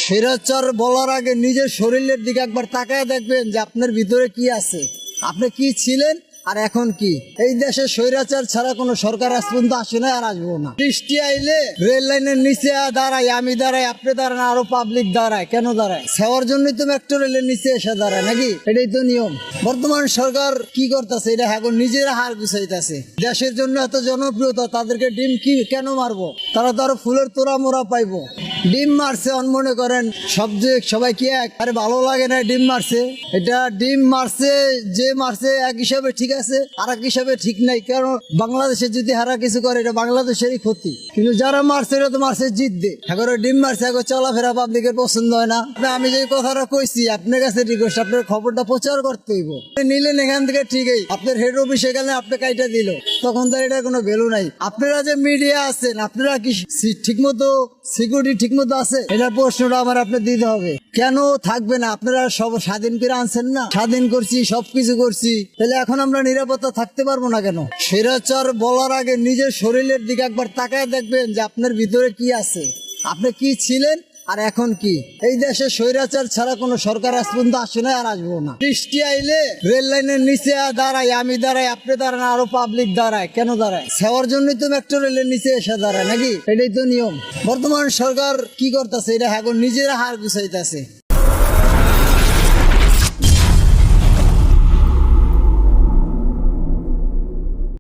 স্বৈরাচার বলার আগে নিজের শরীরের দিকে একবার তাকায় দেখবেন যে আপনার ভিতরে কি আছে, আপনি কি ছিলেন আর এখন কি। এই দেশে স্বৈরাচার ছাড়া কোনো সরকার আজ পর্যন্ত আসে না, আর আসবো না। বৃষ্টি আইলে রেল লাইনের নিচে দাঁড়াই, আমি দাঁড়াই, আপনি দাঁড়ান, আরো পাবলিক দাঁড়ায়। কেন দাঁড়ায়? সেওয়ার জন্যই তো মেট্রো রেলের নিচে এসে দাঁড়ায় নাকি? এটাই তো নিয়ম। বর্তমান সরকার কি করতেছে? এটা এখন নিজেরা হার গুছাইতেছে। দেশের জন্য এত জনপ্রিয়তা, তাদেরকে ডিম কি কেন মারবো? তারা তো আরো ফুলের তোড়া মোড়া পাইবো। ডিম মারছে মনে করেন সবাই কি এক? আরে ভালো লাগে না ডিম মারছে। এটা ডিম মারছে, যে মারছে এক হিসাবে ঠিক আছে, আর এক হিসাবে ঠিক নাই। কারণ বাংলাদেশে যদি হারা কিছু করে এটা বাংলাদেশেরই ক্ষতি, কিন্তু যারা মারছে এটা তো মারছে জিতবে। এখন ডিম মারছে, এখন চলাফেরা পাবলিকের পছন্দ হয় না। আমি যে কথাটা কইছি আপনার কাছে রিকোয়েস্ট, আপনার খবরটা প্রচার করতে হইব। নিলেন এখান থেকে ঠিকই, আপনার হেড অফিসে গেলে আপনি কাইটা দিল, তখন তো এটা কোনো ভ্যালু নাই। আপনারা যে মিডিয়া আছেন, আপনারা কি ঠিক মতো সিকিউরিটি ঠিক মতো আছে? এটা প্রশ্নটা আমার আপনি দিতে হবে। কেন থাকবে না? আপনারা সব স্বাধীন করে আনছেন না? স্বাধীন করছি, সবকিছু করছি, তাহলে এখন আমরা নিরাপত্তা থাকতে পারবো না কেন? স্বৈরাচার বলার আগে নিজের শরীরের দিকে একবার তাকায় দেখবেন যে আপনার ভিতরে কি আছে, আপনি কি ছিলেন আর এখন কি। এই দেশে স্বৈরাচার ছাড়া কোনো সরকার আজ পর্যন্ত আসে না, আর আসবো না। বৃষ্টি আইলে রেল লাইনের নিচে দাঁড়াই, আমি দাঁড়াই, আপনি দাঁড়ান, আরো পাবলিক দাঁড়ায়। কেন দাঁড়ায়? সেওয়ার জন্যই তো মেট্রো রেলের নিচে এসে দাঁড়ায় নাকি? এটাই তো নিয়ম। বর্তমান সরকার কি করতেছে? এটা এখন নিজেরা হার গুছাইতেছে।